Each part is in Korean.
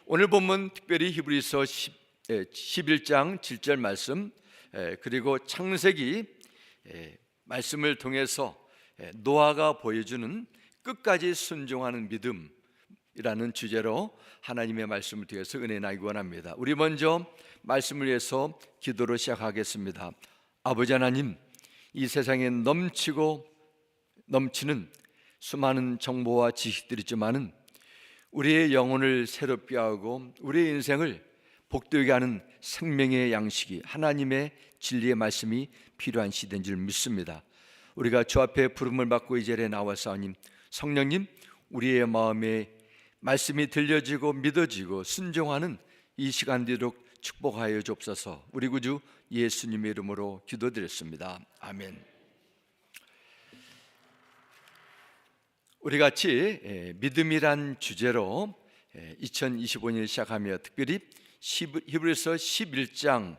오늘 본문 특별히 히브리서 11장 7절 말씀, 그리고 창세기 말씀을 통해서 노아가 보여주는 끝까지 순종하는 믿음이라는 주제로 하나님의 말씀을 통해서 은혜 나누기 원합니다. 우리 먼저 말씀을 위해서 기도로 시작하겠습니다. 아버지 하나님, 이 세상에 넘치는 수많은 정보와 지식들이 있지만은 우리의 영혼을 새롭게 하고 우리의 인생을 복되게 하는 생명의 양식이 하나님의 진리의 말씀이 필요한 시대인 줄 믿습니다. 우리가 주 앞에 부름을 받고 이 자리에 나와사오니 성령님, 우리의 마음에 말씀이 들려지고 믿어지고 순종하는 이 시간 되도록 축복하여 주옵소서. 우리 구주 예수님의 이름으로 기도드렸습니다. 아멘. 우리 같이 믿음이란 주제로 2025년 시작하며 특별히 히브리서 11장의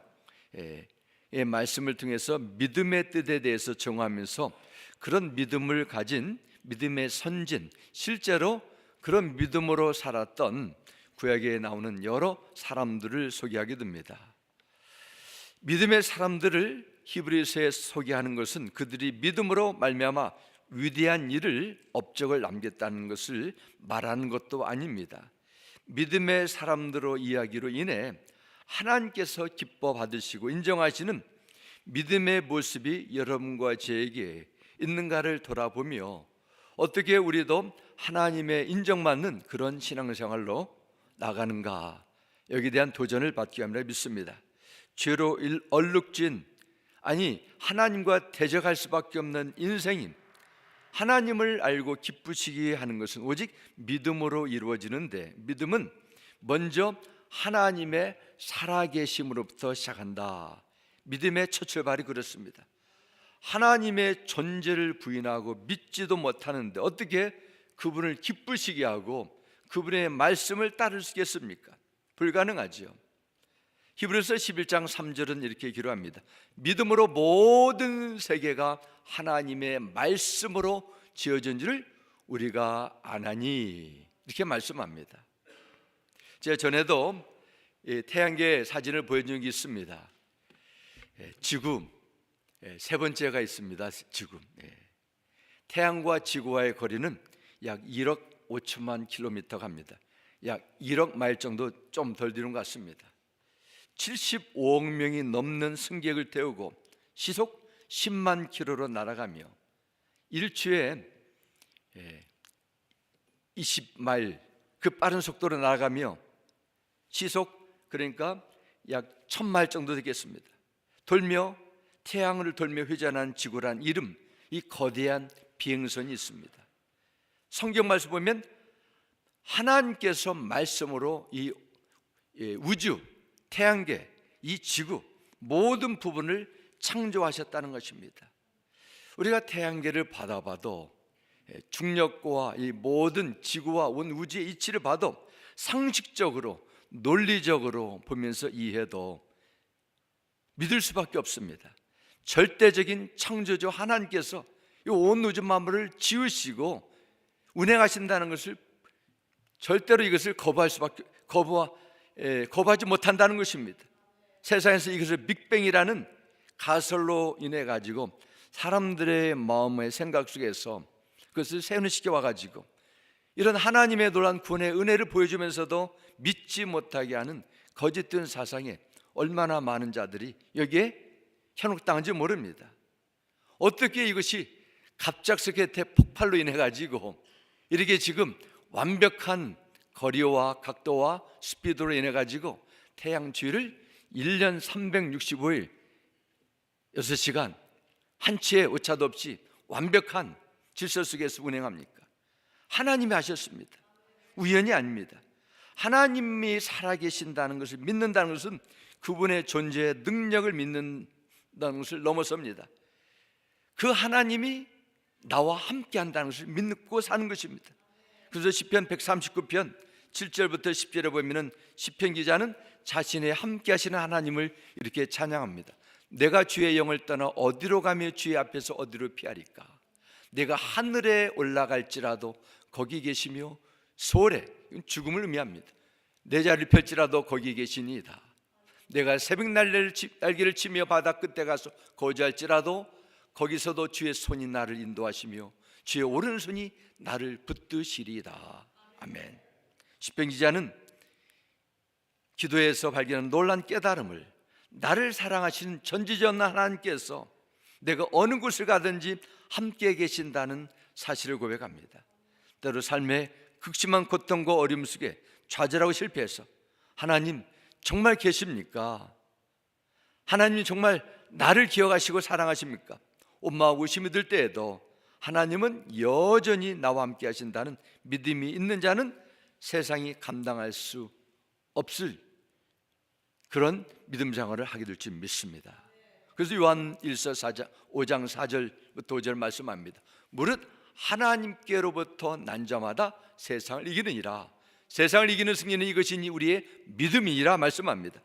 말씀을 통해서 믿음의 뜻에 대해서 정하면서 그런 믿음을 가진 믿음의 선진, 실제로 그런 믿음으로 살았던 구약에 나오는 여러 사람들을 소개하게 됩니다. 믿음의 사람들을 히브리서에 소개하는 것은 그들이 믿음으로 말미암아 위대한 일을 업적을 남겼다는 것을 말하는 것도 아닙니다. 믿음의 사람들로 이야기로 인해 하나님께서 기뻐 받으시고 인정하시는 믿음의 모습이 여러분과 저에게 있는가를 돌아보며 어떻게 우리도 하나님의 인정받는 그런 신앙생활로 나가는가, 여기에 대한 도전을 받기 위함이라 믿습니다. 죄로 얼룩진, 하나님과 대적할 수밖에 없는 인생인, 하나님을 알고 기쁘시게 하는 것은 오직 믿음으로 이루어지는데, 믿음은 먼저 하나님의 살아계심으로부터 시작한다. 믿음의 첫 출발이 그렇습니다. 하나님의 존재를 부인하고 믿지도 못하는데 어떻게 그분을 기쁘시게 하고 그분의 말씀을 따를 수 있겠습니까? 불가능하지요. 히브리서 11장 3절은 이렇게 기록합니다. 믿음으로 모든 세계가 하나님의 말씀으로 지어진 줄 우리가 아나니, 이렇게 말씀합니다. 제가 전에도 태양계 사진을 보여준 게 있습니다. 지구 세 번째가 있습니다. 지구. 태양과 지구와의 거리는 약 1억 5천만 킬로미터 갑니다. 약 1억 마일 정도 좀 덜 되는 것 같습니다. 75억 명이 넘는 승객을 태우고 시속 10만 킬로로 날아가며 일주에 20마일, 그 빠른 속도로 날아가며 시속 그러니까 약 1000마일 정도 되겠습니다. 태양을 돌며 회전하는 지구란 이름, 이 거대한 비행선이 있습니다. 성경 말씀 보면 하나님께서 말씀으로 이 우주, 태양계, 이 지구 모든 부분을 창조하셨다는 것입니다. 우리가 태양계를 받아봐도 중력과 이 모든 지구와 온 우주의 이치를 봐도 상식적으로 논리적으로 보면서 이해해도 믿을 수밖에 없습니다. 절대적인 창조주 하나님께서 이 온 우주 만물을 지으시고 운행하신다는 것을 절대로 이것을 거부하지 못한다는 것입니다. 세상에서 이것을 빅뱅이라는 가설로 인해 가지고 사람들의 마음의 생각 속에서 그것을 세뇌시켜 와가지고 이런 하나님의 놀라운 구원의 은혜를 보여주면서도 믿지 못하게 하는 거짓된 사상에 얼마나 많은 자들이 여기에 현혹당한지 모릅니다. 어떻게 이것이 갑작스럽게 대폭발로 인해 가지고 이렇게 지금 완벽한 거리와 각도와 스피드로 인해 가지고 태양 주위를 1년 365일 6시간 한치의 오차도 없이 완벽한 질서 속에서 운행합니까? 하나님이 하셨습니다. 우연이 아닙니다. 하나님이 살아계신다는 것을 믿는다는 것은 그분의 존재의 능력을 믿는다는 것을 넘어섭니다. 그 하나님이 나와 함께 한다는 것을 믿고 사는 것입니다. 그래서 시편 139편 7절부터 10절에 보면 시편 기자는 자신의 함께 하시는 하나님을 이렇게 찬양합니다. 내가 주의 영을 떠나 어디로 가며 주의 앞에서 어디로 피하리까? 내가 하늘에 올라갈지라도 거기 계시며 소래, 죽음을 의미합니다. 내 자리를 펼지라도 거기 계시니이다. 내가 새벽 날개를 치며 바다 끝에 가서 거주할지라도 거기서도 주의 손이 나를 인도하시며 주의 오른손이 나를 붙드시리이다. 아멘. 시편 기자는 기도에서 발견한 놀란 깨달음을 나를 사랑하시는 전지전능한 하나님께서 내가 어느 곳을 가든지 함께 계신다는 사실을 고백합니다. 때로 삶의 극심한 고통과 어려움 속에 좌절하고 실패해서 하나님 정말 계십니까? 하나님이 정말 나를 기억하시고 사랑하십니까? 온마하고 의심이 들 때에도 하나님은 여전히 나와 함께 하신다는 믿음이 있는 자는 세상이 감당할 수 없을 그런 믿음 생활을 하게 될 줄 믿습니다. 그래서 요한 1서 5장 4절부터 5절 말씀합니다. 무릇 하나님께로부터 난 자마다 세상을 이기느니라. 세상을 이기는 승리는 이것이니 우리의 믿음이라 말씀합니다.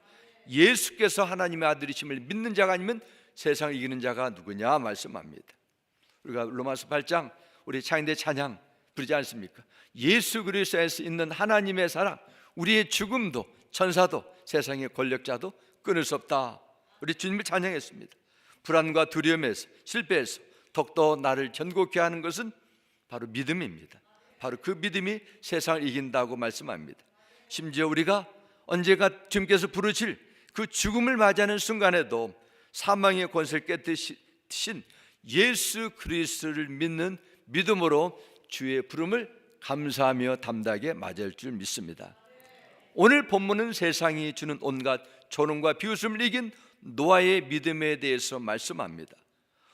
예수께서 하나님의 아들이심을 믿는 자가 아니면 세상을 이기는 자가 누구냐 말씀합니다. 우리가 로마서 8장 우리 창인대 찬양 부르지 않습니까? 예수 그리스도에서 있는 하나님의 사랑, 우리의 죽음도 천사도 세상의 권력자도 끊을 수 없다. 우리 주님을 찬양했습니다. 불안과 두려움에서 실패해서 더욱더 나를 견고케 하는 것은 바로 믿음입니다. 바로 그 믿음이 세상을 이긴다고 말씀합니다. 심지어 우리가 언제가 주님께서 부르실 그 죽음을 맞이하는 순간에도 사망의 권세를 깨뜨리신 예수 그리스도를 믿는 믿음으로 주의 부름을 감사하며 담대하게 맞이할 줄 믿습니다. 오늘 본문은 세상이 주는 온갖 조롱과 비웃음을 이긴 노아의 믿음에 대해서 말씀합니다.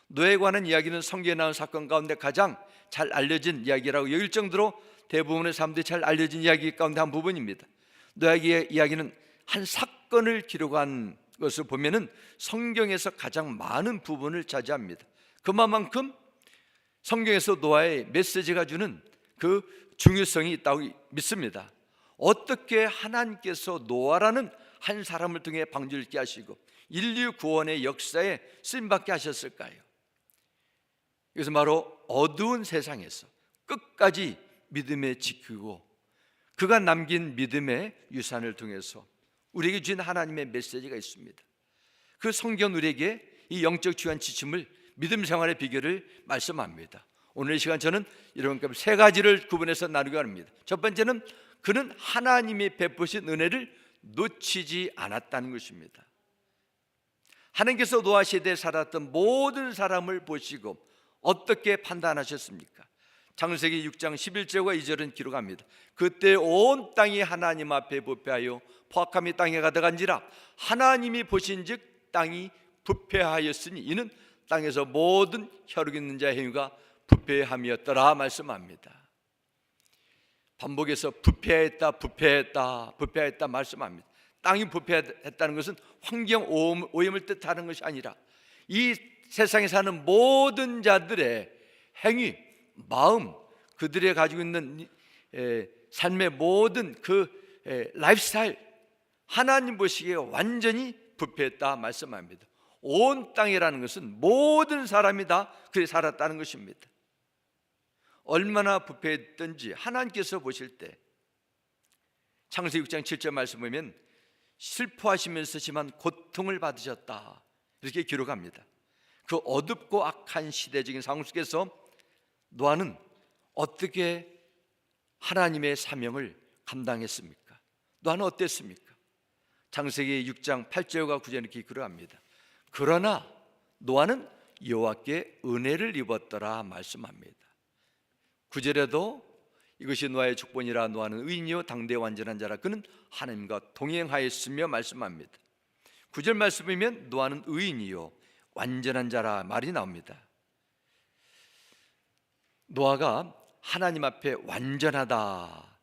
노아에 관한 이야기는 성경에 나온 사건 가운데 가장 잘 알려진 이야기라고 여길 정도로 대부분의 사람들이 잘 알려진 이야기 가운데 한 부분입니다. 노아의 이야기는 한 사건을 기록한 것을 보면은 성경에서 가장 많은 부분을 차지합니다. 그만큼 성경에서 노아의 메시지가 주는 그 중요성이 있다고 믿습니다. 어떻게 하나님께서 노아라는 한 사람을 통해 방주를 있게 하시고 인류 구원의 역사에 쓰임받게 하셨을까요? 이것은 바로 어두운 세상에서 끝까지 믿음에 지키고 그가 남긴 믿음의 유산을 통해서 우리에게 주신 하나님의 메시지가 있습니다. 그 성경 우리에게 이 영적 주한 지침을 믿음 생활의 비결을 말씀합니다. 오늘 이 시간 저는 이런 세 가지를 구분해서 나누기 합니다. 첫 번째는 그는 하나님이 베푸신 은혜를 놓치지 않았다는 것입니다. 하나님께서 노아 시대에 살았던 모든 사람을 보시고 어떻게 판단하셨습니까? 창세기 6장 11절과 2절은 기록합니다. 그때 온 땅이 하나님 앞에 부패하여 포악함이 땅에 가득한지라 하나님이 보신즉 땅이 부패하였으니 이는 땅에서 모든 혈육 있는 자의 행위가 부패함이었더라 말씀합니다. 반복해서 부패했다 말씀합니다. 땅이 부패했다는 것은 환경 오염을 뜻하는 것이 아니라 이 세상에 사는 모든 자들의 행위, 마음, 그들이 가지고 있는 삶의 모든 그 라이프스타일 하나님 보시기에 완전히 부패했다 말씀합니다. 온 땅이라는 것은 모든 사람이 다 그래 살았다는 것입니다. 얼마나 부패했던지 하나님께서 보실 때 창세기 6장 7절 말씀 보면 슬퍼하시면서 심한 고통을 받으셨다 이렇게 기록합니다. 그 어둡고 악한 시대적인 상황 속에서 노아는 어떻게 하나님의 사명을 감당했습니까? 노아는 어땠습니까? 창세기 6장 8절과 9절 이렇게 기록합니다. 그러나 노아는 여호와께 은혜를 입었더라 말씀합니다. 9절에도 이것이 노아의 축복이라 노아는 의인이요 당대 완전한 자라 그는 하나님과 동행하였으며 말씀합니다. 9절 말씀이면 노아는 의인이요 완전한 자라 말이 나옵니다. 노아가 하나님 앞에 완전하다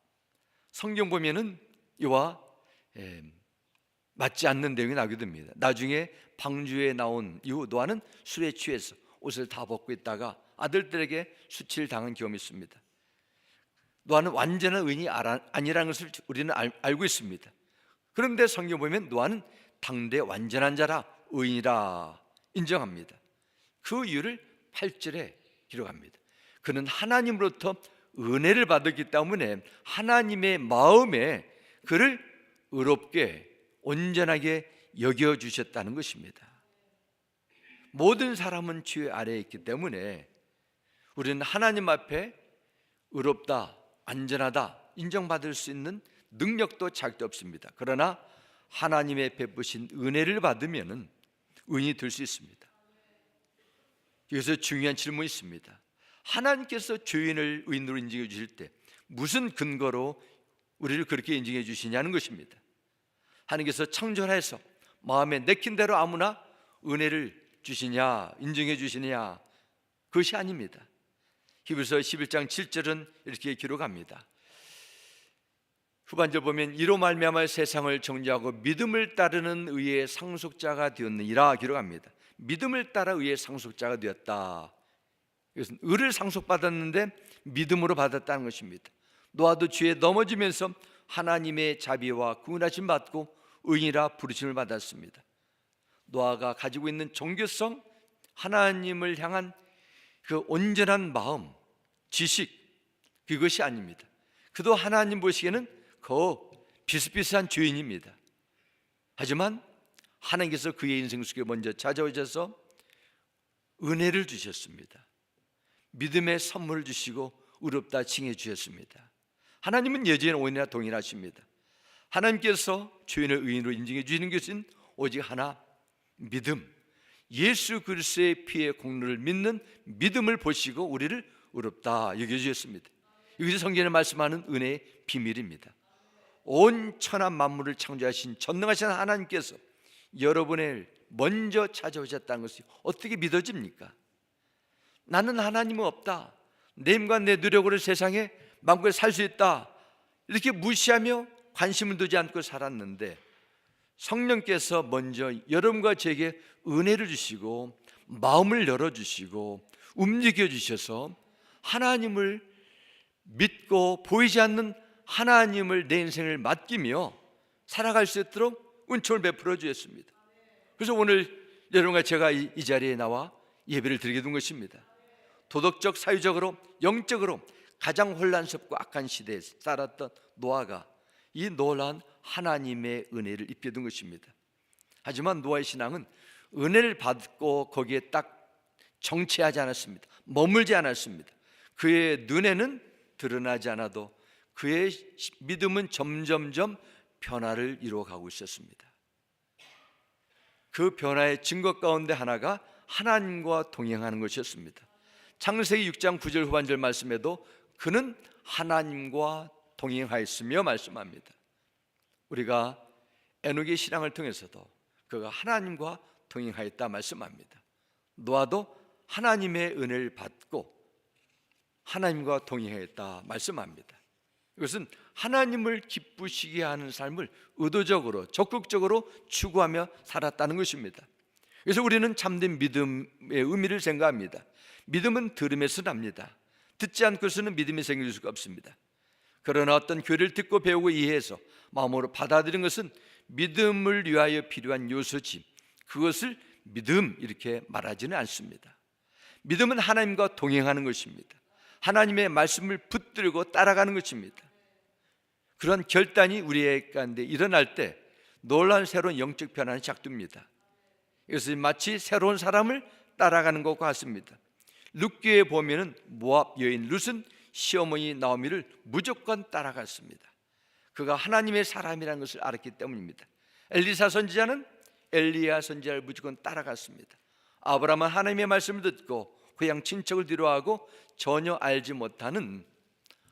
성경 보면은 이와 맞지 않는 내용이 나오게 됩니다. 나중에 방주에 나온 이후 노아는 술에 취해서 옷을 다 벗고 있다가 아들들에게 수치를 당한 경험이 있습니다. 노아는 완전한 의인이 아니라는 것을 우리는 알고 있습니다. 그런데 성경 보면 노아는 당대 완전한 자라 의인이라 인정합니다. 그 이유를 8절에 기록합니다. 그는 하나님으로부터 은혜를 받았기 때문에 하나님의 마음에 그를 의롭게 온전하게 여겨주셨다는 것입니다. 모든 사람은 죄 아래에 있기 때문에 우리는 하나님 앞에 의롭다, 안전하다 인정받을 수 있는 능력도 자격도 없습니다. 그러나 하나님의 베푸신 은혜를 받으면 의인이 될 수 있습니다. 여기서 중요한 질문이 있습니다. 하나님께서 죄인을 의인으로 인정해 주실 때 무슨 근거로 우리를 그렇게 인정해 주시냐는 것입니다. 하나님께서 창조해서 마음에 내킨 대로 아무나 은혜를 주시냐, 인정해 주시냐, 그것이 아닙니다. 히브리서 11장 7절은 이렇게 기록합니다. 후반절 보면 이로 말미암아 세상을 정죄하고 믿음을 따르는 의의 상속자가 되었느니라 기록합니다. 믿음을 따라 의의 상속자가 되었다. 이것은 의를 상속받았는데 믿음으로 받았다는 것입니다. 노아도 죄에 넘어지면서 하나님의 자비와 구원하심 받고 의인이라 부르심을 받았습니다. 노아가 가지고 있는 종교성, 하나님을 향한 그 온전한 마음, 지식, 그것이 아닙니다. 그도 하나님 보시기에는 비슷비슷한 죄인입니다. 하지만 하나님께서 그의 인생 속에 먼저 찾아오셔서 은혜를 주셨습니다. 믿음의 선물을 주시고 의롭다 칭해 주셨습니다. 하나님은 여전히 오늘이나 동일하십니다. 하나님께서 죄인을 의인으로 인정해 주시는 것은 오직 하나, 믿음, 예수 그리스도의 피의 공로를 믿는 믿음을 보시고 우리를 의롭다 여겨주셨습니다. 이것이 성경에 말씀하는 은혜의 비밀입니다. 온 천하 만물을 창조하신 전능하신 하나님께서 여러분을 먼저 찾아오셨다는 것이 어떻게 믿어집니까? 나는 하나님은 없다, 내 힘과 내 노력으로 세상에 만국에 살 수 있다, 이렇게 무시하며 관심을 두지 않고 살았는데 성령께서 먼저 여러분과 제게 은혜를 주시고 마음을 열어주시고 움직여주셔서 하나님을 믿고 보이지 않는 하나님을 내 인생을 맡기며 살아갈 수 있도록 은총을 베풀어 주셨습니다. 그래서 오늘 여러분과 제가 이 자리에 나와 예배를 드리게 된 것입니다. 도덕적, 사회적으로, 영적으로 가장 혼란스럽고 악한 시대에 살았던 노아가 이 놀라운 하나님의 은혜를 입게 된 것입니다. 하지만 노아의 신앙은 은혜를 받고 거기에 딱 정체하지 않았습니다. 머물지 않았습니다. 그의 눈에는 드러나지 않아도 그의 믿음은 점점점 변화를 이루어가고 있었습니다. 그 변화의 증거 가운데 하나가 하나님과 동행하는 것이었습니다. 창세기 6장 9절 후반절 말씀에도 그는 하나님과 동행하였으며 말씀합니다. 우리가 에녹의 신앙을 통해서도 그가 하나님과 동행하였다 말씀합니다. 노아도 하나님의 은혜를 받고 하나님과 동행하였다 말씀합니다. 이것은 하나님을 기쁘시게 하는 삶을 의도적으로 적극적으로 추구하며 살았다는 것입니다. 그래서 우리는 참된 믿음의 의미를 생각합니다. 믿음은 들음에서 납니다. 듣지 않고서는 믿음이 생길 수가 없습니다. 그러나 어떤 교리를 듣고 배우고 이해해서 마음으로 받아들이는 것은 믿음을 위하여 필요한 요소지 그것을 믿음 이렇게 말하지는 않습니다. 믿음은 하나님과 동행하는 것입니다. 하나님의 말씀을 붙들고 따라가는 것입니다. 그런 결단이 우리의 가운데 일어날 때 놀라운 새로운 영적 변화는 시작됩니다. 이것은 마치 새로운 사람을 따라가는 것과 같습니다. 룻기에 보면은 모압 여인 룻은 시어머니 나오미를 무조건 따라갔습니다. 그가 하나님의 사람이라는 것을 알았기 때문입니다. 엘리사 선지자는 엘리야 선지자를 무조건 따라갔습니다. 아브라함은 하나님의 말씀을 듣고 고향 친척을 뒤로하고 전혀 알지 못하는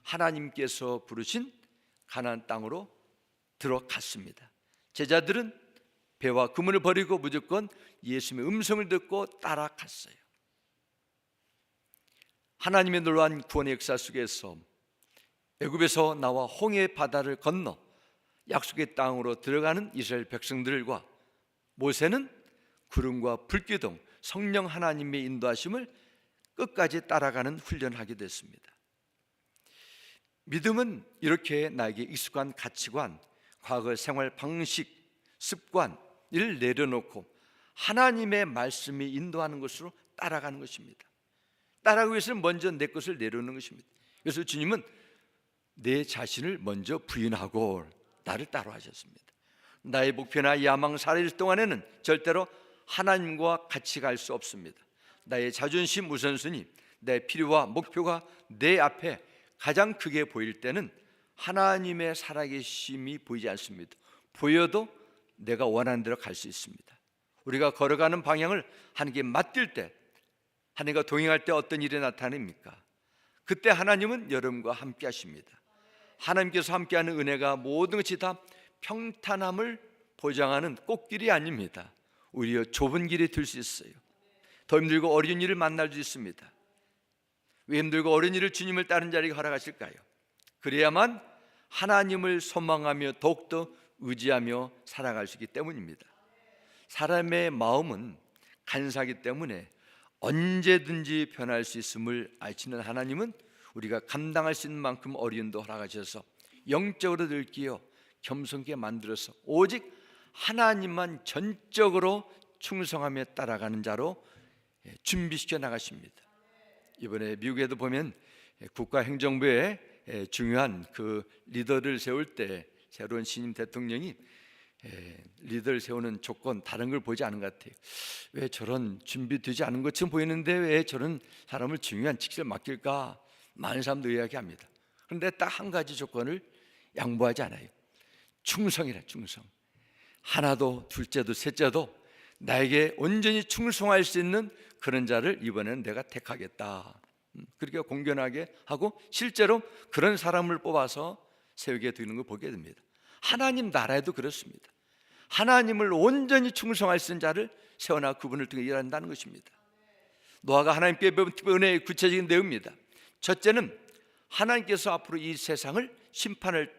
하나님께서 부르신 가나안 땅으로 들어갔습니다. 제자들은 배와 그물을 버리고 무조건 예수님의 음성을 듣고 따라갔어요. 하나님의 놀라운 구원의 역사 속에서 애굽에서 나와 홍해 바다를 건너 약속의 땅으로 들어가는 이스라엘 백성들과 모세는 구름과 불기둥 성령 하나님의 인도하심을 끝까지 따라가는 훈련을 하게 됐습니다. 믿음은 이렇게 나에게 익숙한 가치관, 과거 생활 방식, 습관 이를 내려놓고 하나님의 말씀이 인도하는 것으로 따라가는 것입니다. 따라가기 위해서는 먼저 내 것을 내려놓는 것입니다. 그래서 주님은 내 자신을 먼저 부인하고 나를 따라하셨습니다. 나의 목표나 야망 살아있을 동안에는 절대로 하나님과 같이 갈 수 없습니다. 나의 자존심 우선순위, 내 필요와 목표가 내 앞에 가장 크게 보일 때는 하나님의 살아계심이 보이지 않습니다. 보여도 내가 원하는 대로 갈 수 있습니다. 우리가 걸어가는 방향을 하나님께 맡길 때, 하나님과 동행할 때 어떤 일이 나타납니까? 그때 하나님은 여러분과 함께 하십니다. 하나님께서 함께하는 은혜가 모든 것이 다 평탄함을 보장하는 꽃길이 아닙니다. 오히려 좁은 길이 될 수 있어요. 더 힘들고 어려운 일을 만날 수 있습니다. 왜 힘들고 어려운 일을 주님을 따른 자리에 허락하실까요? 그래야만 하나님을 소망하며 더욱더 의지하며 살아갈 수 있기 때문입니다. 사람의 마음은 간사하기 때문에 언제든지 변할 수 있음을 아시는 하나님은 우리가 감당할 수 있는 만큼 어려움도 허락하셔서 영적으로 들기어 겸손하게 만들어서 오직 하나님만 전적으로 충성하며 따라가는 자로 준비시켜 나가십니다. 이번에 미국에도 보면 국가행정부에 중요한 그 리더를 세울 때 새로운 신임 대통령이 리더를 세우는 조건 다른 걸 보지 않은 것 같아요. 왜 저런 준비되지 않은 것처럼 보이는데 왜 저런 사람을 중요한 직책을 맡길까? 많은 사람들이 이야기합니다. 그런데 딱 한 가지 조건을 양보하지 않아요. 충성이라, 충성. 하나도 둘째도 셋째도 나에게 온전히 충성할 수 있는 그런 자를 이번에는 내가 택하겠다. 그렇게 공견하게 하고 실제로 그런 사람을 뽑아서 세우게 되는 걸 보게 됩니다. 하나님 나라에도 그렇습니다. 하나님을 온전히 충성할 수 있는 자를 세워나 그분을 통해 일한다는 것입니다. 노아가 하나님께 배운 은혜의 구체적인 내용입니다. 첫째는 하나님께서 앞으로 이 세상을 심판할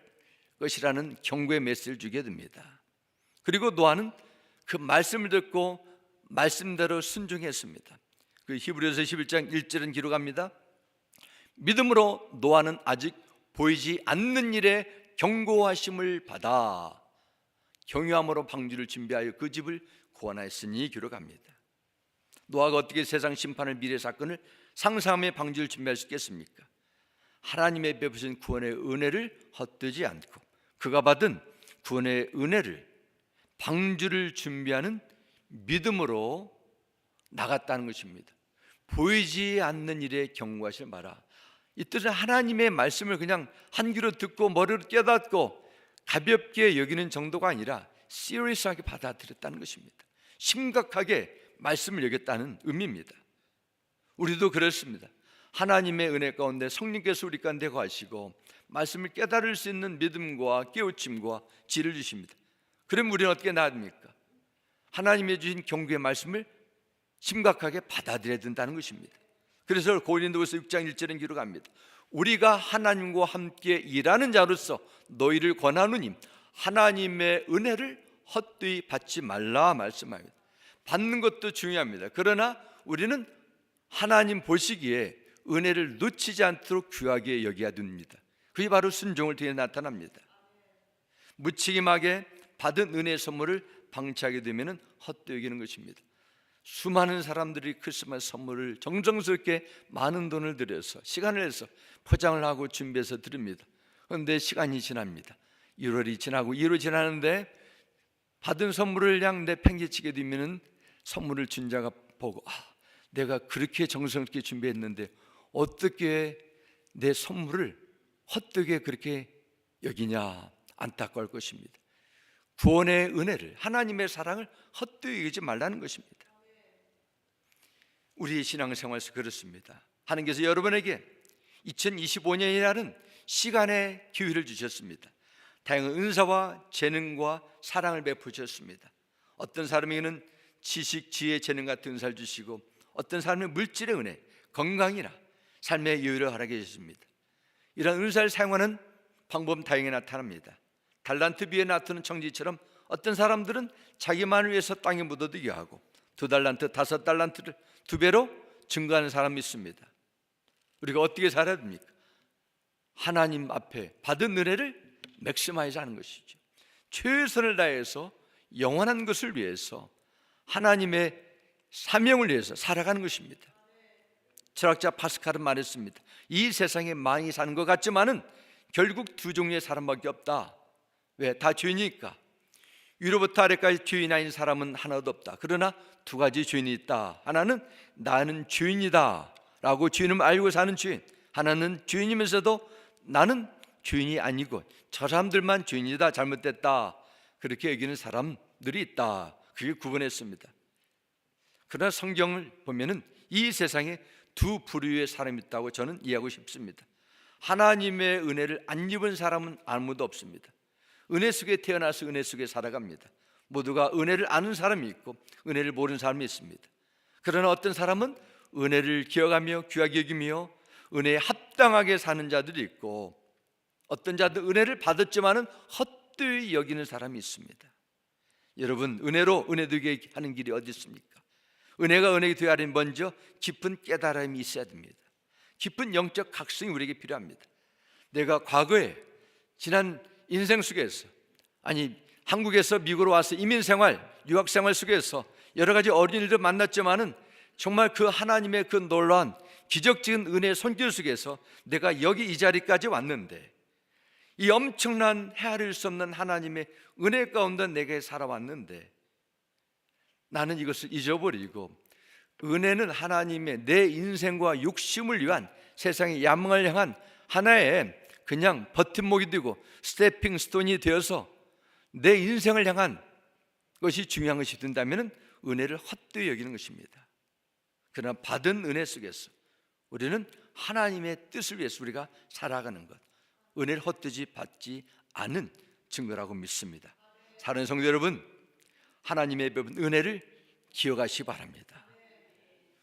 것이라는 경고의 메시지를 주게 됩니다. 그리고 노아는 그 말씀을 듣고 말씀대로 순종했습니다. 그 히브리서 11장 1절은 기록합니다. 믿음으로 노아는 아직 보이지 않는 일에 경고하심을 받아 경유함으로 방주를 준비하여 그 집을 구원하였으니 기록합니다. 노아가 어떻게 세상 심판을 미래 사건을 상상하며 방주를 준비할 수 있겠습니까? 하나님의 베푸신 구원의 은혜를 헛되지 않고 그가 받은 구원의 은혜를 방주를 준비하는 믿음으로 나갔다는 것입니다. 보이지 않는 일에 경고하지 마라. 이 뜻은 하나님의 말씀을 그냥 한 귀로 듣고 머리로 깨닫고 가볍게 여기는 정도가 아니라 시리어스하게 받아들였다는 것입니다. 심각하게 말씀을 여겼다는 의미입니다. 우리도 그렇습니다. 하나님의 은혜 가운데 성령께서 우리 가운데 거하시고 말씀을 깨달을 수 있는 믿음과 깨우침과 지혜를 주십니다. 그럼 우리는 어떻게 나갑니까? 하나님의 주신 경고의 말씀을 심각하게 받아들여야 된다는 것입니다. 그래서 고린도후서 6장 1절은 기록합니다. 우리가 하나님과 함께 일하는 자로서 너희를 권하노니 하나님의 은혜를 헛되이 받지 말라 말씀합니다. 받는 것도 중요합니다. 그러나 우리는 하나님 보시기에 은혜를 놓치지 않도록 귀하게 여겨야 됩니다. 그게 바로 순종을 통해 나타납니다. 무책임하게 받은 은혜의 선물을 방치하게 되면 헛되이 여기는 것입니다. 수많은 사람들이 크리스마스 선물을 정성스럽게 많은 돈을 들여서 시간을 내서 포장을 하고 준비해서 드립니다. 그런데 시간이 지납니다. 1월이 지나고 2월이 지나는데 받은 선물을 그냥 내팽개치게 되면 선물을 준 자가 보고 내가 그렇게 정성스럽게 준비했는데 어떻게 내 선물을 헛되게 그렇게 여기냐 안타까울 것입니다. 구원의 은혜를 하나님의 사랑을 헛되이 여기지 말라는 것입니다. 우리의 신앙생활에서 그렇습니다. 하나님께서 여러분에게 2025년이라는 시간의 기회를 주셨습니다. 다양한 은사와 재능과 사랑을 베푸셨습니다. 어떤 사람에게는 지식, 지혜, 재능 같은 은사를 주시고 어떤 사람은 물질의 은혜, 건강이나 삶의 여유를 허락해 주셨습니다. 이런 은사를 사용하는 방법은 다양하게 나타납니다. 달란트 비에 나타나는 청지처럼 어떤 사람들은 자기만을 위해서 땅에 묻어두게 하고 2달란트, 5달란트를 2배로 증가하는 사람이 있습니다. 우리가 어떻게 살아야 됩니까? 하나님 앞에 받은 은혜를 맥시마이즈 하는 것이죠. 최선을 다해서 영원한 것을 위해서 하나님의 사명을 위해서 살아가는 것입니다. 철학자 파스칼은 말했습니다. 이 세상에 많이 사는 것 같지만은 결국 두 종류의 사람밖에 없다. 왜? 다 죄인이니까. 위로부터 아래까지 주인이 아닌 사람은 하나도 없다. 그러나 두 가지 주인이 있다. 하나는 나는 주인이다 라고 주인을 알고 사는 주인, 하나는 주인이면서도 나는 주인이 아니고 저 사람들만 주인이다, 잘못됐다, 그렇게 여기는 사람들이 있다. 그게 구분했습니다. 그러나 성경을 보면은 이 세상에 두 부류의 사람이 있다고 저는 이해하고 싶습니다. 하나님의 은혜를 안 입은 사람은 아무도 없습니다. 은혜 속에 태어나서 은혜 속에 살아갑니다. 모두가 은혜를 아는 사람이 있고 은혜를 모르는 사람이 있습니다. 그러나 어떤 사람은 은혜를 기억하며 귀하게 여기며 은혜에 합당하게 사는 자들이 있고, 어떤 자들 은혜를 받았지만은 헛되이 여기는 사람이 있습니다. 여러분, 은혜로 은혜 되게 하는 길이 어디 있습니까? 은혜가 은혜가 되어야 하려면 먼저 깊은 깨달음이 있어야 됩니다. 깊은 영적 각성이 우리에게 필요합니다. 내가 과거에 지난 인생 속에서, 아니 한국에서 미국으로 와서 이민생활, 유학생활 속에서 여러 가지 어려운 일도 만났지만은 정말 그 하나님의 그 놀라운 기적적인 은혜의 손길 속에서 내가 여기 이 자리까지 왔는데, 이 엄청난 헤아릴 수 없는 하나님의 은혜 가운데 내게 살아왔는데, 나는 이것을 잊어버리고 은혜는 하나님의 내 인생과 욕심을 위한 세상의 야망을 향한 하나의 그냥 버팀목이 되고 스태핑 스톤이 되어서 내 인생을 향한 것이 중요한 것이 된다면 은혜를 헛되이 여기는 것입니다. 그러나 받은 은혜 속에서 우리는 하나님의 뜻을 위해서 우리가 살아가는 것, 은혜를 헛되이 받지 않은 증거라고 믿습니다. 사랑하는 성도 여러분, 하나님의 베푼 은혜를 기억하시기 바랍니다.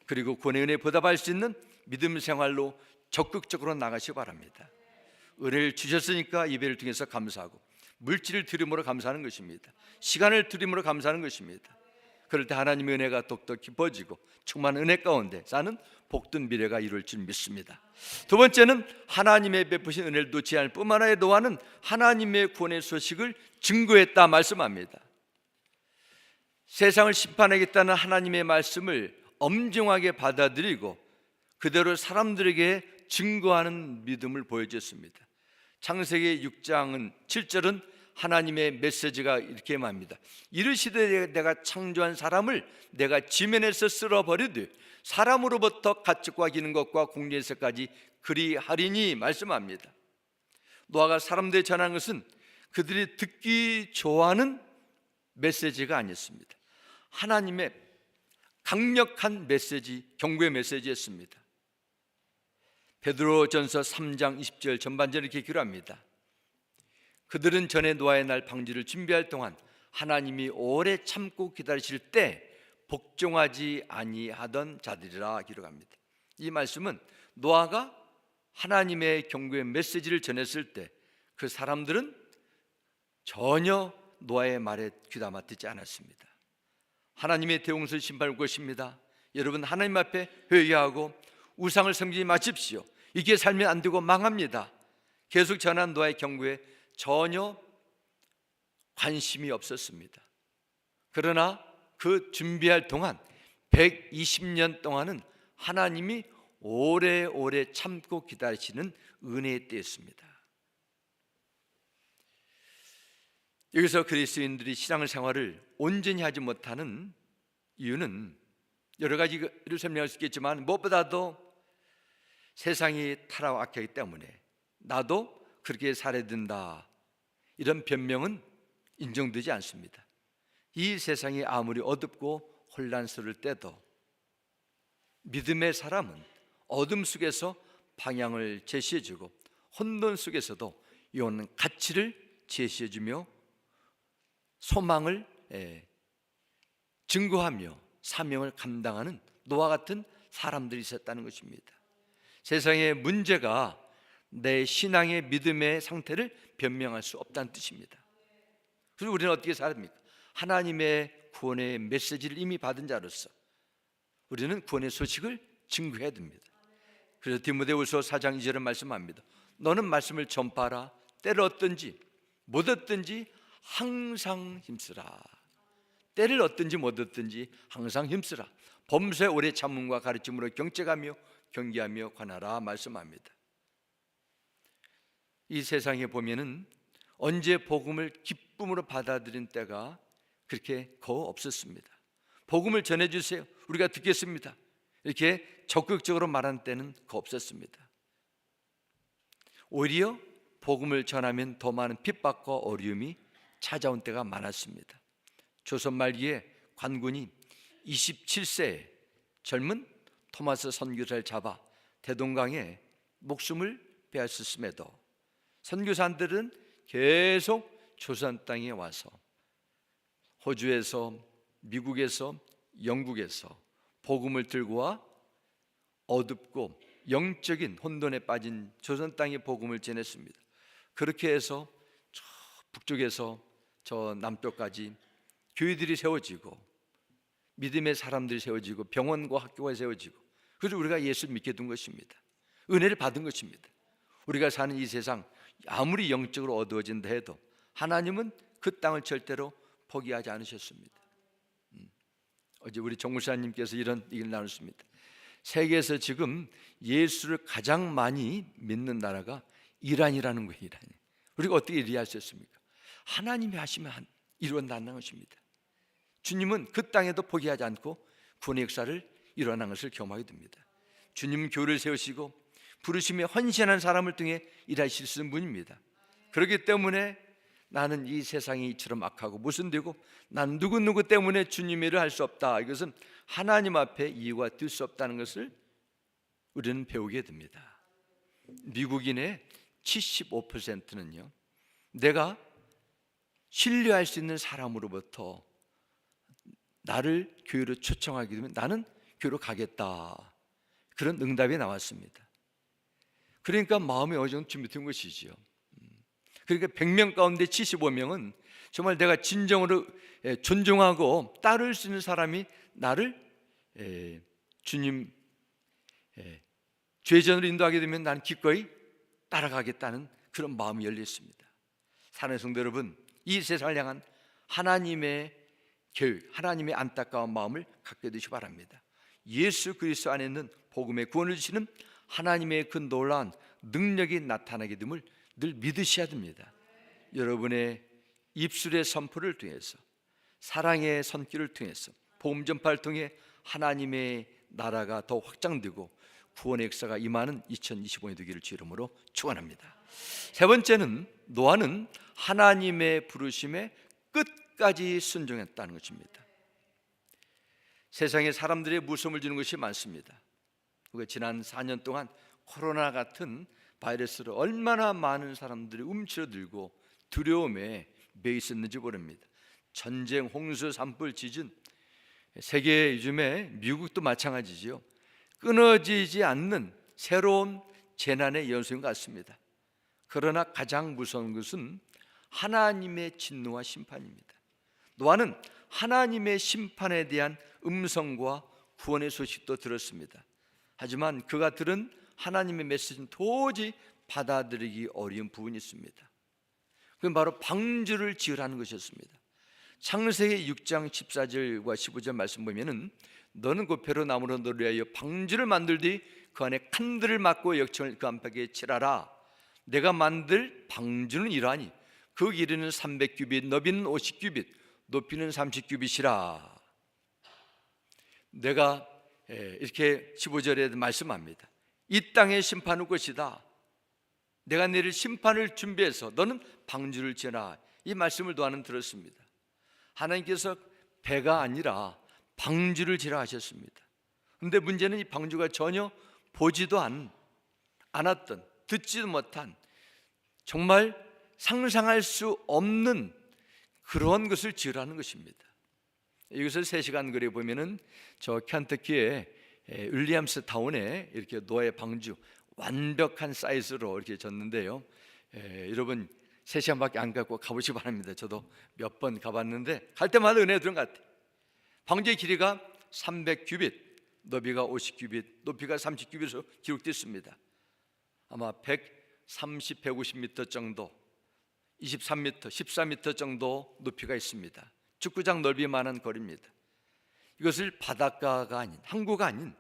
그리고 구원의 은혜에 보답할 수 있는 믿음 생활로 적극적으로 나가시기 바랍니다. 은혜를 주셨으니까 예배를 통해서 감사하고, 물질을 드림으로 감사하는 것입니다. 시간을 드림으로 감사하는 것입니다. 그럴 때 하나님의 은혜가 더욱더 깊어지고 충만한 은혜 가운데 사는 복된 미래가 이룰 줄 믿습니다. 두 번째는 하나님의 베푸신 은혜를 놓지 않을 뿐만 아니라 노아는 하나님의 구원의 소식을 증거했다 말씀합니다. 세상을 심판하겠다는 하나님의 말씀을 엄중하게 받아들이고 그대로 사람들에게 증거하는 믿음을 보여줬습니다. 창세기 6장은 7절은 하나님의 메시지가 이렇게 말합니다. 이르시되 내가 창조한 사람을 내가 지면에서 쓸어버리되 사람으로부터 가축과 기는 것과 공중에서까지 그리하리니 말씀합니다. 노아가 사람들에 전한 것은 그들이 듣기 좋아하는 메시지가 아니었습니다. 하나님의 강력한 메시지, 경고의 메시지였습니다. 베드로전서 3장 20절 전반전을 이렇게 기록합니다. 그들은 전에 노아의 날 방주를 준비할 동안 하나님이 오래 참고 기다리실 때 복종하지 아니하던 자들이라 기록합니다. 이 말씀은 노아가 하나님의 경고의 메시지를 전했을 때 그 사람들은 전혀 노아의 말에 귀담아 듣지 않았습니다. 하나님의 대홍수를 심판할 것입니다. 여러분, 하나님 앞에 회개하고 우상을 섬기지 마십시오. 이게 살면 안 되고 망합니다. 계속 전한 노아의 경고에 전혀 관심이 없었습니다. 그러나 그 준비할 동안 120년 동안은 하나님이 오래오래 참고 기다리시는 은혜의 때였습니다. 여기서 그리스도인들이 신앙생활을 온전히 하지 못하는 이유는 여러 가지를 설명할 수 있겠지만 무엇보다도 세상이 타락하기 때문에 나도 그렇게 살아야 된다, 이런 변명은 인정되지 않습니다. 이 세상이 아무리 어둡고 혼란스러울 때도 믿음의 사람은 어둠 속에서 방향을 제시해주고 혼돈 속에서도 이온 가치를 제시해주며 소망을 증거하며 사명을 감당하는 노아 같은 사람들이 있었다는 것입니다. 세상의 문제가 내 신앙의 믿음의 상태를 변명할 수 없다는 뜻입니다. 그리고 우리는 어떻게 살아야 됩니까? 하나님의 구원의 메시지를 이미 받은 자로서 우리는 구원의 소식을 증거해야 됩니다. 그래서 디모데후서 4장 2절에 말씀합니다. 너는 말씀을 전파하라. 때를 얻든지 못 얻든지 항상 힘쓰라. 때를 얻든지 못 얻든지 항상 힘쓰라. 범사에 오래 참음과 가르침으로 경책하며 경계하며 관하라 말씀합니다. 이 세상에 보면은 언제 복음을 기쁨으로 받아들인 때가 그렇게 거 없었습니다. 복음을 전해주세요, 우리가 듣겠습니다, 이렇게 적극적으로 말하는 때는 거 없었습니다. 오히려 복음을 전하면 더 많은 핍박과 어려움이 찾아온 때가 많았습니다. 조선 말기에 관군이 27세에 젊은 토마스 선교사를 잡아 대동강에 목숨을 빼앗았음에도 선교사들은 계속 조선 땅에 와서 호주에서, 미국에서, 영국에서 복음을 들고 와 어둡고 영적인 혼돈에 빠진 조선 땅에 복음을 전했습니다. 그렇게 해서 저 북쪽에서 저 남쪽까지 교회들이 세워지고 믿음의 사람들이 세워지고 병원과 학교가 세워지고, 그래서 우리가 예수 믿게 된 것입니다. 은혜를 받은 것입니다. 우리가 사는 이 세상 아무리 영적으로 어두워진다 해도 하나님은 그 땅을 절대로 포기하지 않으셨습니다. 어제 우리 정무사님께서 이런 얘기를 나눴습니다. 세계에서 지금 예수를 가장 많이 믿는 나라가 이란이라는 거예요. 이란이. 우리가 어떻게 이해할 수 있습니까? 하나님이 하시면 이루어나는 것입니다. 주님은 그 땅에도 포기하지 않고 구원의 역사를 일어난 것을 경험하게 됩니다. 주님 교회를 세우시고 부르심에 헌신한 사람을 통해 일하실 수 있는 분입니다. 그렇기 때문에 나는 이 세상이 이처럼 악하고 모순되고 난 누구 때문에 주님의 일을 할 수 없다, 이것은 하나님 앞에 이유가 될 수 없다는 것을 우리는 배우게 됩니다. 미국인의 75%는요 내가 신뢰할 수 있는 사람으로부터 나를 교회로 초청하게 되면 나는 교회로 가겠다, 그런 응답이 나왔습니다. 그러니까 마음이 어느 정도 준비된 것이지요. 그러니까 100명 가운데 75명은 정말 내가 진정으로 존중하고 따를 수 있는 사람이 나를 주님 죄전으로 인도하게 되면 나는 기꺼이 따라가겠다는 그런 마음이 열려 있습니다. 사랑하는 성도 여러분, 이 세상을 향한 하나님의 계획, 하나님의 안타까운 마음을 갖게 되시기 바랍니다. 예수 그리스도 안에 있는 복음의 구원을 주시는 하나님의 그 놀라운 능력이 나타나게 됨을 늘 믿으셔야 됩니다. 여러분의 입술의 선포를 통해서, 사랑의 손길을 통해서, 복음 전파를 통해 하나님의 나라가 더 확장되고 구원의 역사가 임하는 2025년이 되기를 주 이름으로 축원합니다. 세 번째는 노아는 하나님의 부르심에 끝까지 순종했다는 것입니다. 세상에 사람들의 무서움을 주는 것이 많습니다. 지난 4년 동안 코로나 같은 바이러스로 얼마나 많은 사람들이 움츠러들고 두려움에 매여 있었는지 모릅니다. 전쟁, 홍수, 산불, 지진, 세계 요즘에 미국도 마찬가지죠. 끊어지지 않는 새로운 재난의 연속인 것 같습니다. 그러나 가장 무서운 것은 하나님의 진노와 심판입니다. 노아는 하나님의 심판에 대한 음성과 구원의 소식도 들었습니다. 하지만 그가 들은 하나님의 메시지는 도저히 받아들이기 어려운 부분이 있습니다. 그건 바로 방주를 지으라는 것이었습니다. 창세기 6장 14절과 15절 말씀 보면은 너는 그 배로 나무로 너를 위하여 방주를 만들되 그 안에 칸들을 막고 역청을 그 안팎에 칠하라. 내가 만들 방주는 이러하니 그 길이는 300규빗, 너비는 50규빗, 높이는 30규빗이라. 내가 이렇게 15절에 말씀합니다. 이 땅의 심판은 것이다. 내가 내릴 심판을 준비해서 너는 방주를 지어라. 이 말씀을 노아는 들었습니다. 하나님께서 배가 아니라 방주를 지으라 하셨습니다. 그런데 문제는 이 방주가 전혀 보지도 않았던, 듣지도 못한, 정말 상상할 수 없는 그런 것을 지으라는 것입니다. 이것을 3시간 거리에 보면은 저 켄터키의 윌리엄스 타운에 이렇게 노아의 방주 완벽한 사이즈로 이렇게 졌는데요. 여러분 3시간밖에 안 갖고 가보시기 바랍니다. 저도 몇 번 가봤는데 갈 때마다 은혜 들은 것 같아요. 방주의 길이가 300규빗, 너비가 50규빗, 높이가 30규빗으로 기록됐습니다. 아마 130, 150m 정도, 23m, 14m 정도 높이가 있습니다. 축구장 넓이만한 거리입니다. 이것을 바닷가가 아닌, 항구가 아닌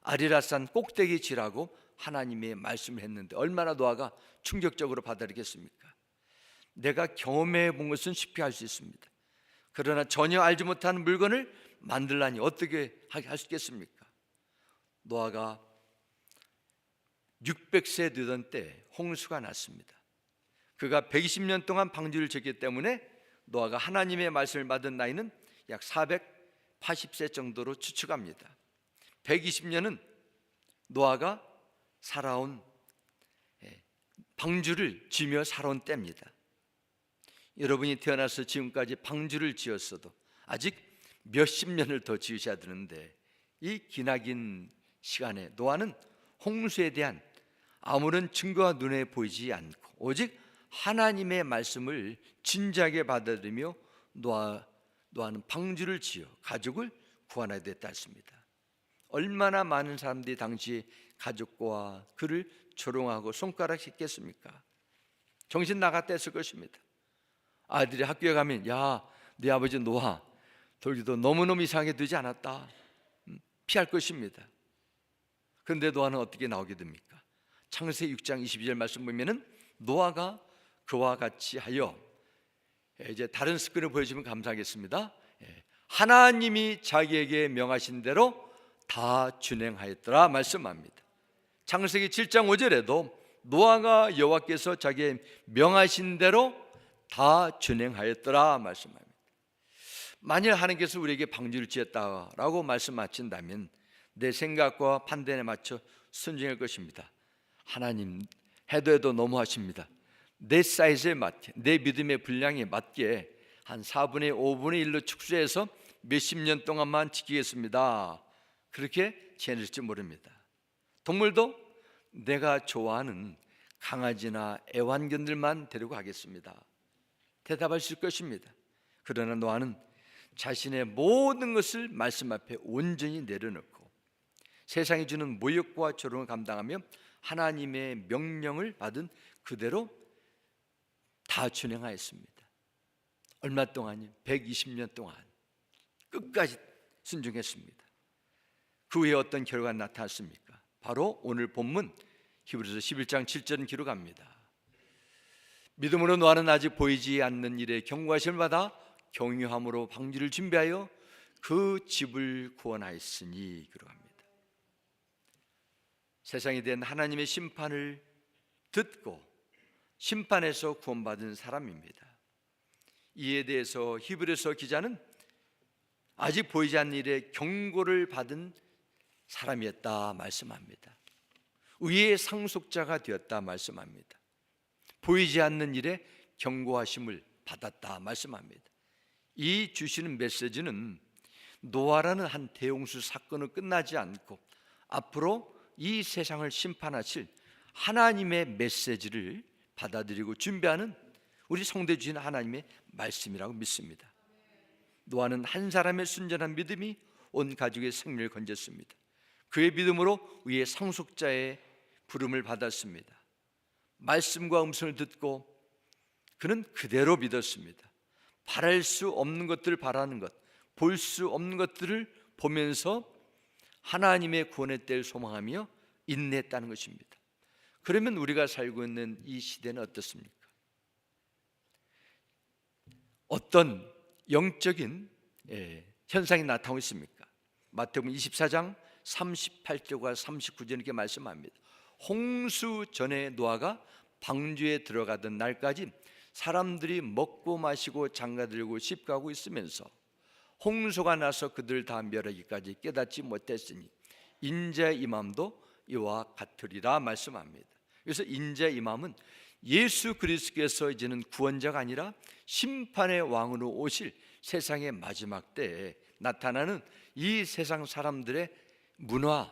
아리라산 꼭대기 지라고 하나님의 말씀을 했는데 얼마나 노아가 충격적으로 받아들였겠습니까? 내가 경험해 본 것은 쉽게 할 수 있습니다. 그러나 전혀 알지 못하는 물건을 만들라니 어떻게 할 수 있겠습니까? 노아가 600세 되던 때 홍수가 났습니다. 그가 120년 동안 방주를 지었기 때문에 노아가 하나님의 말씀을 받은 나이는 약 480세 정도로 추측합니다. 120년은 노아가 살아온, 방주를 지며 살아온 때입니다. 여러분이 태어나서 지금까지 방주를 지었어도 아직 몇십 년을 더 지으셔야 되는데, 이 기나긴 시간에 노아는 홍수에 대한 아무런 증거가 눈에 보이지 않고 오직 하나님의 말씀을 진지하게 받아들이며 노아는 방주를 지어 가족을 구원하게 됐다 했습니다. 얼마나 많은 사람들이 당시 가족과 그를 조롱하고 손가락 씻겠습니까? 정신 나갔다 했을 것입니다. 아들이 학교에 가면, 야, 네 아버지 노아 돌기도 너무너무 이상하게 되지 않았다, 피할 것입니다. 그런데 노아는 어떻게 나오게 됩니까? 창세기 6장 22절 말씀 보면은 노아가 그와 같이 하여, 이제 다른 스크린을 보여주면 감사하겠습니다. 하나님이 자기에게 명하신 대로 다 준행하였더라 말씀합니다. 창세기 7장 5절에도 노아가 여호와께서 자기의 명하신 대로 다 준행하였더라 말씀합니다. 만일 하나님께서 우리에게 방주를 지었다라고 말씀하신다면 내 생각과 판단에 맞춰 순종할 것입니다. 하나님, 해도 너무하십니다. 내 사이즈에 맞게, 내 믿음의 분량에 맞게 한 4분의 5분의 1로 축소해서 몇십 년 동안만 지키겠습니다. 그렇게 지내실지 모릅니다. 동물도 내가 좋아하는 강아지나 애완견들만 데리고 가겠습니다, 대답하실 것입니다. 그러나 노아는 자신의 모든 것을 말씀 앞에 온전히 내려놓고 세상이 주는 모욕과 조롱을 감당하며 하나님의 명령을 받은 그대로 다 준행하였습니다. 얼마 동안이요? 120년 동안 끝까지 순종했습니다. 그 후에 어떤 결과가 나타났습니까? 바로 오늘 본문 히브리서 11장 7절은 기록합니다. 믿음으로 노아는 아직 보이지 않는 일에 경고하심을 받아 경유함으로 방주를 준비하여 그 집을 구원하였으니, 기록합니다. 세상에 대한 하나님의 심판을 듣고 심판에서 구원받은 사람입니다. 이에 대해서 히브리서 기자는 아직 보이지 않는 일에 경고를 받은 사람이었다 말씀합니다. 의의 상속자가 되었다 말씀합니다. 보이지 않는 일에 경고하심을 받았다 말씀합니다. 이 주시는 메시지는 노아라는 한 대홍수 사건으로 끝나지 않고 앞으로 이 세상을 심판하실 하나님의 메시지를 받아들이고 준비하는 우리 성도에 주신 하나님의 말씀이라고 믿습니다. 노아는 한 사람의 순전한 믿음이 온 가족의 생명을 건졌습니다. 그의 믿음으로 위의 상속자의 부름을 받았습니다. 말씀과 음성을 듣고 그는 그대로 믿었습니다. 바랄 수 없는 것들을 바라는 것, 볼 수 없는 것들을 보면서 하나님의 구원의 때를 소망하며 인내했다는 것입니다. 그러면 우리가 살고 있는 이 시대는 어떻습니까? 어떤 영적인 현상이 나타나고 있습니까? 마태복음 24장 38절과 39절 이렇게 말씀합니다. 홍수 전에 노아가 방주에 들어가던 날까지 사람들이 먹고 마시고 장가들고 시집가고 있으면서 홍수가 나서 그들 다 멸하기까지 깨닫지 못했으니 인자의 임함도 이와 같으리라 말씀합니다. 그래서 인자의 임함은 예수 그리스도께서 이제는 구원자가 아니라 심판의 왕으로 오실 세상의 마지막 때에 나타나는 이 세상 사람들의 문화,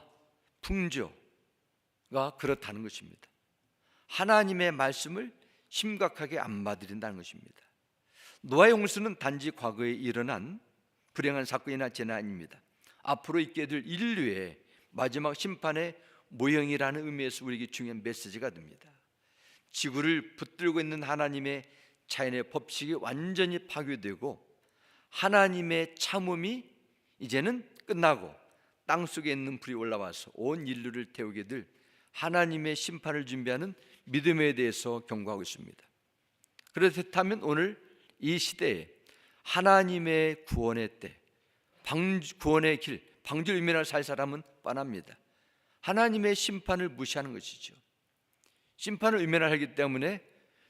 풍조가 그렇다는 것입니다. 하나님의 말씀을 심각하게 안 받아들인다는 것입니다. 노아의 홍수는 단지 과거에 일어난 불행한 사건이나 재난이 아닙니다. 앞으로 있게 될 인류의 마지막 심판의 모형이라는 의미에서 우리에게 중요한 메시지가 됩니다. 지구를 붙들고 있는 하나님의 자연의 법칙이 완전히 파괴되고 하나님의 참음이 이제는 끝나고 땅속에 있는 불이 올라와서 온 인류를 태우게 될 하나님의 심판을 준비하는 믿음에 대해서 경고하고 있습니다. 그렇다면 오늘 이 시대에 하나님의 구원의 때, 구원의 길, 방주를 외면하살 사람은 뻔합니다. 하나님의 심판을 무시하는 것이죠. 심판을 외면하기 때문에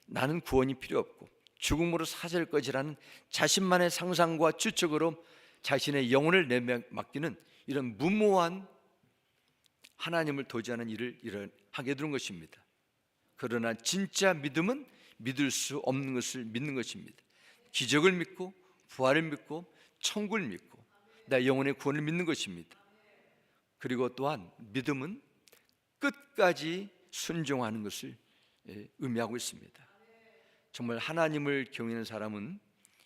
나는 구원이 필요 없고 죽음으로 사질 것이라는 자신만의 상상과 추측으로 자신의 영혼을 내맡기는 이런 무모한 하나님을 도지하는 일을 하게 되는 것입니다. 그러나 진짜 믿음은 믿을 수 없는 것을 믿는 것입니다. 기적을 믿고 부활을 믿고 천국을 믿고 내 영혼의 구원을 믿는 것입니다. 그리고 또한 믿음은 끝까지 순종하는 것을 의미하고 있습니다. 정말 하나님을 경외하는 사람은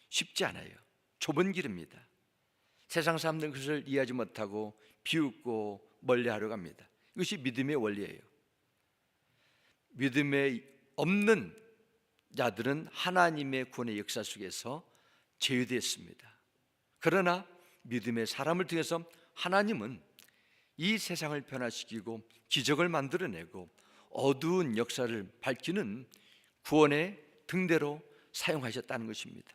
쉽지 않아요. 좁은 길입니다. 세상 사람들은 그것을 이해하지 못하고 비웃고 멀리하려고 합니다. 이것이 믿음의 원리예요. 믿음에 없는 자들은 하나님의 구원의 역사 속에서 제외되었습니다. 그러나 믿음의 사람을 통해서 하나님은 이 세상을 변화시키고 기적을 만들어내고 어두운 역사를 밝히는 구원의 등대로 사용하셨다는 것입니다.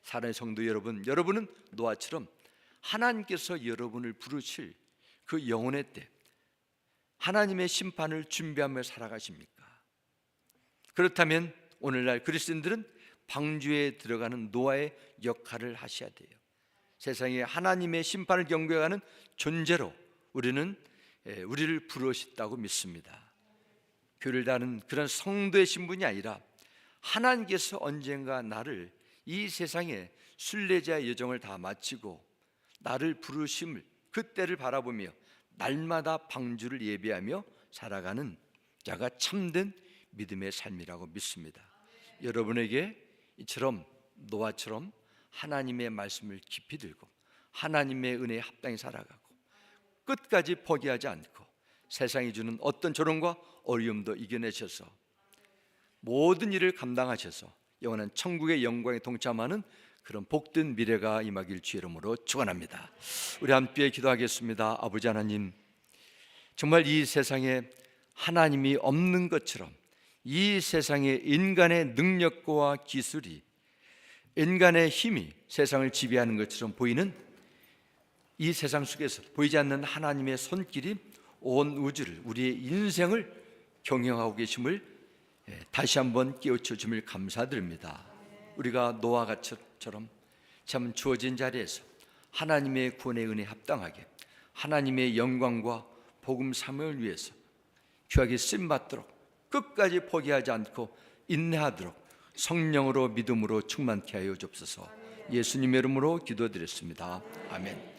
사랑하는 성도 여러분, 여러분은 노아처럼 하나님께서 여러분을 부르실 그 영혼의 때 하나님의 심판을 준비하며 살아가십니까? 그렇다면 오늘날 그리스도인들은 방주에 들어가는 노아의 역할을 하셔야 돼요. 세상에 하나님의 심판을 경고하는 존재로 우리를 부르셨다고 믿습니다. 교회를 다하는 그런 성도의 신분이 아니라 하나님께서 언젠가 나를 이 세상에 순례자의 여정을 다 마치고 나를 부르심을 그때를 바라보며 날마다 방주를 예배하며 살아가는 자가 참된 믿음의 삶이라고 믿습니다. 여러분에게 이처럼 노아처럼 하나님의 말씀을 깊이 들고 하나님의 은혜에 합당히 살아가고 끝까지 포기하지 않고 세상이 주는 어떤 조롱과 어려움도 이겨내셔서 모든 일을 감당하셔서 영원한 천국의 영광에 동참하는 그런 복된 미래가 임하길 주의 이름으로 축원합니다. 우리 함께 기도하겠습니다. 아버지 하나님, 정말 이 세상에 하나님이 없는 것처럼 이 세상에 인간의 능력과 기술이, 인간의 힘이 세상을 지배하는 것처럼 보이는 이 세상 속에서 보이지 않는 하나님의 손길이 온 우주를, 우리의 인생을 경영하고 계심을 다시 한번 깨우쳐 주심을 감사드립니다. 우리가 노아가처럼 참 주어진 자리에서 하나님의 구원의 은혜에 합당하게 하나님의 영광과 복음 사명을 위해서 귀하게 쓰임받도록 끝까지 포기하지 않고 인내하도록 성령으로 믿음으로 충만케 하여 주옵소서. 예수님의 이름으로 기도드렸습니다. 아멘.